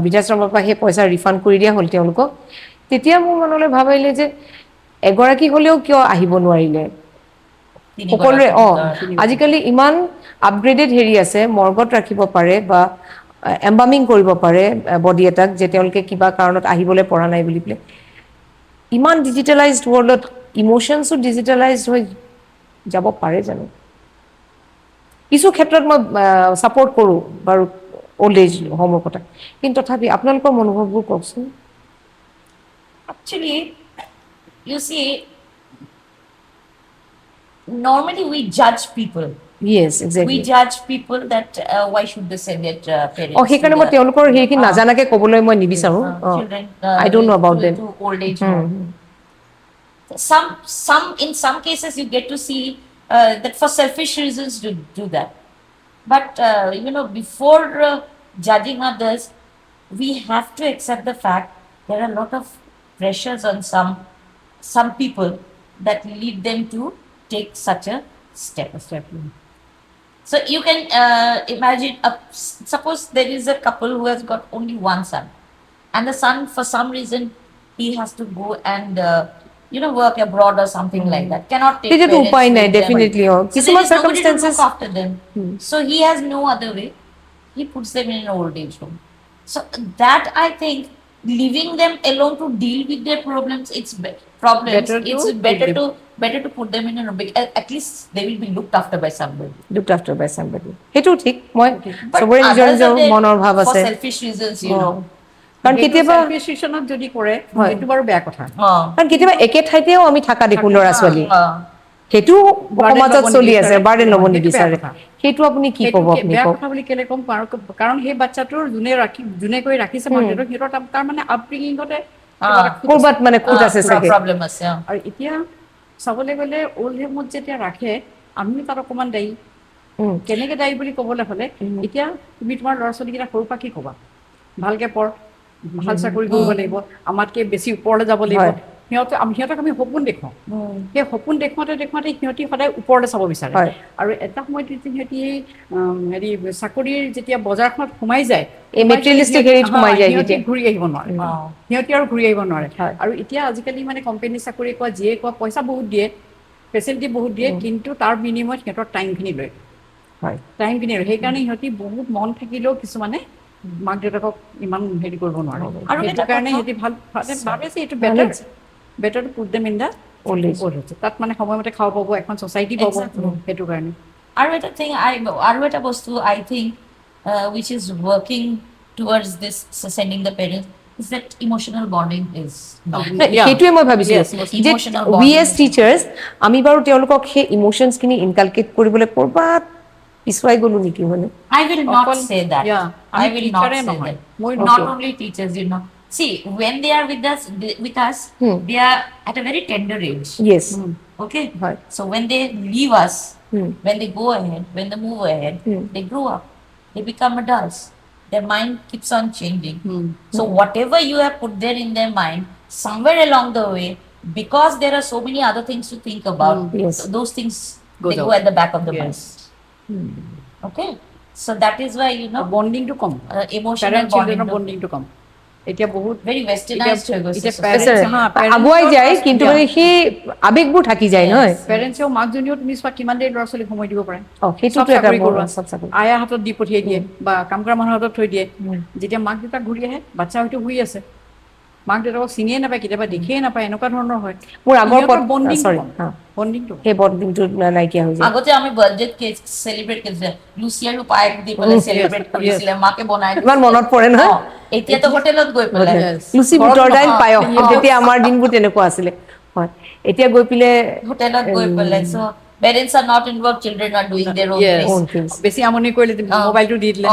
বৃদ্ধাশ্ৰমৰ পৰা সেই পইচা ৰিফাণ্ড কৰি দিয়া হ'ল তেওঁলোকক তেতিয়া মোৰ মনলৈ ভাব আহিলে যে এগৰাকী হ'লেও কিয় আহিব নোৱাৰিলে সকলোৰে আজিকালি ইমান আপগ্ৰেডেড হেৰি আছে মৰ্গত ৰাখিব পাৰে বা এম্বামিং কৰিব পাৰে বডি এটাক যে তেওঁলোকে কিবা কাৰণত আহিবলৈ পৰা নাই বুলি পেলাই ইমান ডিজিটেলাইজড ৱৰ্ল্ডত ইম'শ্যনছো ডিজিটেলাইজড হৈ যাব পাৰে জানো কিছু ক্ষেত্ৰত মই ছাপোৰ্ট কৰোঁ বাৰু অল্ড এজ হোমৰ কথা কিন্তু তথাপি আপোনালোকৰ মনোভাৱবোৰ কওকচোন Actually, you see, normally we judge people. Yes, exactly. We judge people that why should they send their parents সেইকাৰণে মই তেওঁলোকৰ সেইখিনি নাজানাকে ক'বলৈ মই নিবিচাৰো children I don't know about them to old age home. In some cases you get to see that for selfish reasons to do that. But before judging others, we have to accept the fact there are a lot of pressures on some people that lead them to take such a step. So you can imagine, suppose there is a couple who has got only one son, and the son, for some reason, he has to go and work abroad or something like that. Cannot take They parents do with definitely. them. So there Kisuma is nobody to circumstances look after them. So he has no other way. He puts them in an old age home. So that I think leaving them alone to deal with their problems, it's better to put them in at least they will be looked after by somebody. সেইটো ঠিক মই But চবৰে নিজৰ others নিজৰ are there মনৰ ভাৱ for আছে selfish reasons, কাৰণ কেতিয়াবা চিচুৱেশ্যনত যদি কৰে সেইটো বাৰু বেয়া কথা কাৰণ কেতিয়াবা একে ঠাইতেও আমি থকা দেখো ল'ৰা ছোৱালী সেইটো সমাজত চলি আছে বাৰ্ডেন ল'ব নিবিচাৰে সেইটো আপুনি কি ক'ব আপুনি বেয়া কওক কথা বুলি কেলে ক'ম কাৰণ সেই বাচ্ছাটোৰ যোনে কৰি ৰাখিছে মাক দেউতাক সিহঁতৰ তাৰ মানে আপব্ৰিঙিঙতে ক'ৰবাত মানে খুঁত আছে চাগে problem আছে আৰু এতিয়া চাবলৈ গ'লে অল্ড হোমত যেতিয়া ৰাখে আমি তাত অকণমান দায়ী কেনেকে দায়ী বুলি ক'বলৈ হ'লে এতিয়া তুমি তোমাৰ ল'ৰা ছোৱালীকেইটা সৰুৰ পৰা কি ক'বা ভালকে পঢ় ভাল চাকৰি কৰিব লাগিব আমাতকে বেছি ওপৰলৈ যাব লাগিব সিহঁতক আমি সপোন দেখুৱাওঁ সেই সপোন দেখুৱাওঁতে সিহঁতি সদায় ওপৰলৈ চাব বিচাৰে আৰু এটা সময়ত সিহঁতি চাকৰিৰ যেতিয়া বজাৰখনত সোমাই যায় সিহঁতি ঘূৰি আহিব নোৱাৰে আৰু এতিয়া আজিকালি মানে কোম্পানী চাকৰি কোৱা যিয়ে কোৱা পইচা বহুত দিয়ে ফেচিলিটি বহুত দিয়ে কিন্তু তাৰ বিনিময়ত সিহঁতৰ টাইমখিনি লয় সেইকাৰণে সিহঁতি বহুত মন থাকিলেও কিছুমানে মাক দেউতাকক ইমান হেৰি কৰিব নোৱাৰে আৰু সেইটো কাৰণে সিহঁতি ভাল ভাবে যে এইটো better to put them in the old age তাত মানে সময়মতে খাব পাব এখন ছ'চাইটি পাব সেইটো কাৰণে আৰু এটা বস্তু I think which is working towards this sending the parents is that emotional bonding is সেইটোৱে মই ভাবিছিলোঁ যে we as teachers আমি বাৰু তেওঁলোকক সেই ইম'শ্যনছখিনি ইনকালকেট কৰিবলৈ ক'ৰবাত পিছুৱাই গ'লো নেকি মানে I will not say that. I will not say that. Not only teachers, See, when they are with us, they are at a very tender age. Yes. Okay. So when they leave us, when they go ahead, when they move ahead, they grow up. They become adults. Their mind keeps on changing. So whatever you have put there in their mind, somewhere along the way, because there are so many other things to think about, those things they go at the back of the mind. Okay. So that is why bonding to come emotional bonding to come এতিয়া বহুত very westernized হৈ গৈছে আগুৱাই যায় কিন্তু মানে সেই আবেগবোৰ থাকি যায় নহয় পেৰেণ্টছেও মাকজনীও তুমি চোৱা কিমান দেৰি ল'ৰা ছোৱালীক সময় দিব পাৰে সেইটো আয়া হাতত দি পঠিয়াই দিয়ে বা কাম কৰা মানুহৰ হাতত থৈ দিয়ে যেতিয়া মাক দেউতাক ঘূৰি আহে বাচ্ছা হয়তো শুই আছে মাক দেউতাকক চিনিয়ে নাপায় কেতিয়াবা দেখিয়ে নাপায় এনেকুৱা ধৰণৰ হয় মোৰ আগৰ বণ্ডিংটো সেই বণ্ডিংটো নাইকিয়া হৈ যায় আগতে আমি বাৰ্থডে কেক চেলিব্ৰেট কৰিছিলে লুচিয়াৰো পায়ক দি পেলাই চেলিব্ৰেট কৰিছিলে মাকে বনাই ইমান মনত পৰে নহয় এতিয়াতো হোটেলত গৈ পেলাই লুচি বুটৰ দাইল পায়স তেতিয়া আমাৰ দিনবোৰ তেনেকুৱা আছিলে হয় এতিয়া গৈ পেলাই হোটেলত গৈ পেলাই চ Parents are not involved, children are doing their own Yes. thing. own things. বেছি আমনি কৰিলে মোবাইলটো দি দিলে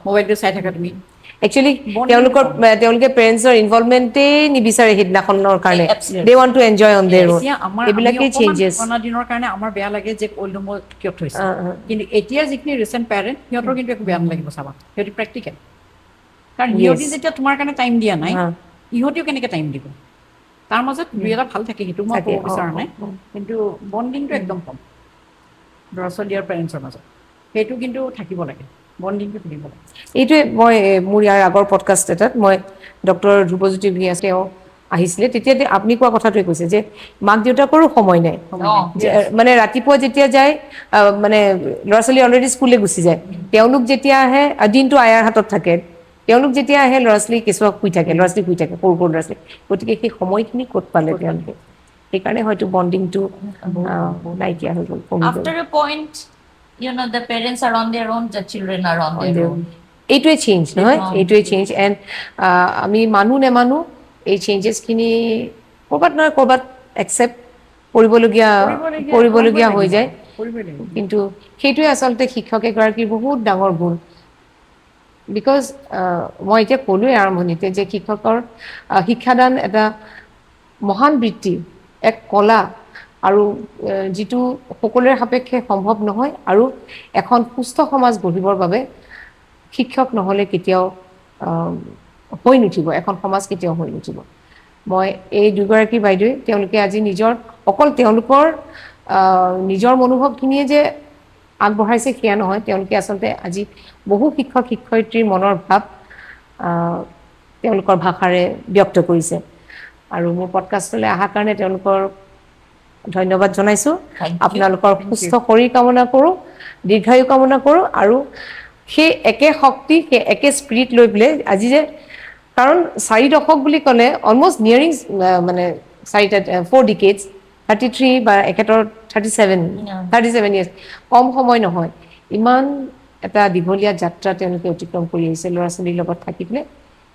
মোবাইলটো চাই থাকা তুমি একচুৱেলি Bonding তেওঁলোকে পেৰেণ্টছৰ ইনভলভমেণ্টেই নিবিচাৰে সেইদিনাখনৰ কাৰণে Absolutely. They want to enjoy on their এতিয়া আমাৰ এইবিলাকেই চেঞ্জেছ পুৰণা দিনৰ কাৰণে আমাৰ বেয়া লাগে যে অল্ড ৰুমত কিয় থৈছে কিন্তু এতিয়া যিখিনি ৰিচেণ্ট পেৰেণ্ট সিহঁতৰ কিন্তু একো বেয়া নালাগিব চাবা সিহঁতি প্ৰেক্টিকেল কাৰণ সিহঁতি যেতিয়া তোমাৰ কাৰণে টাইম দিয়া নাই ইহঁতিও কেনেকৈ টাইম দিব তাৰ মাজত দুই এটা ভাল থাকে সেইটো মই ক'ব বিচৰা নাই কিন্তু বণ্ডিংটো একদম কম ল'ৰা ছোৱালী আৰু পেৰেণ্টছৰ মাজত সেইটো কিন্তু থাকিব লাগে বণ্ডিংটো থাকিব লাগে এইটোৱে মই মোৰ ইয়াৰ আগৰ পডকাষ্ট এটাত মই ডক্টৰ ধ্ৰুৱজ্যোতি ভূঞা তেওঁ আহিছিলে তেতিয়া আপুনি কোৱা কথাটোৱে কৈছে যে মাক দেউতাকৰো সময় নাই মানে ৰাতিপুৱা যেতিয়া যায় মানে ল'ৰা ছোৱালী অলৰেডি স্কুললৈ গুচি যায় তেওঁলোক যেতিয়া আহে দিনটো আয়াৰ হাতত থাকে তেওঁলোক যেতিয়া আহে ল'ৰা ছোৱালী কেঁচুৱা শুই থাকে ল'ৰা ছোৱালী শুই থাকে সৰু সৰু ল'ৰা ছোৱালী গতিকে সেই সময়খিনি ক'ত পালে তেওঁলোকে সেইকাৰণে হয়তো বণ্ডিংটো নাইকিয়া হৈ গ'ল After a point, the parents are on their own, the children are on their own. এইটোৱে চেঞ্জ নহয় এইটোৱে চেঞ্জ এণ্ড আমি মানুহ নেমানো এই চেঞ্জেছখিনি ক'ৰবাত নহয় ক'ৰবাত একচেপ্ট কৰিবলগীয়া হৈ যায় কিন্তু সেইটোৱে আচলতে শিক্ষক এগৰাকীৰ বহুত ডাঙৰ গুণ বিকজ মই এতিয়া ক'লোৱে আৰম্ভণিতে যে শিক্ষকৰ শিক্ষাদান এটা মহান বৃত্তি এক কলা আৰু যিটো সকলোৰে সাপেক্ষে সম্ভৱ নহয় আৰু এখন সুস্থ সমাজ গঢ়িবৰ বাবে শিক্ষক নহ'লে কেতিয়াও হৈ নুঠিব এখন সমাজ কেতিয়াও হৈ নুঠিব মই এই দুগৰাকী বাইদেৱে তেওঁলোকে আজি অকল তেওঁলোকৰ নিজৰ মনোভাৱখিনিয়ে যে আগবঢ়াইছে সেয়া নহয় তেওঁলোকে আচলতে আজি বহু শিক্ষক শিক্ষয়িত্ৰীৰ মনৰ ভাৱ তেওঁলোকৰ ভাষাৰে ব্যক্ত কৰিছে আৰু মোৰ পডকাষ্টলৈ অহাৰ কাৰণে তেওঁলোকৰ ধন্যবাদ জনাইছোঁ আপোনালোকৰ সুস্থ শৰীৰ কামনা কৰোঁ দীৰ্ঘায়ু কামনা কৰোঁ আৰু সেই একে শক্তি সেই একে স্পিৰিট লৈ পেলাই আজি যে কাৰণ 4 দশক বুলি ক'লে অলমষ্ট নিয়াৰিং মানে 4 ডিকেডছ 33 বা একেতৰ 37 ইয়াৰ্ছ কম সময় নহয় ইমান এটা দীঘলীয়া যাত্ৰা তেওঁলোকে অতিক্ৰম কৰি আহিছে ল'ৰা ছোৱালীৰ লগত থাকি পেলাই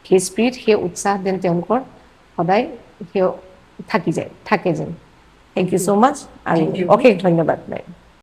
সেই স্পিৰিট সেই উৎসাহ যেন তেওঁলোকৰ সদায় সেই থাকে যেন থেংক ইউ ছ' মাছ আৰু অশেষ ধন্যবাদ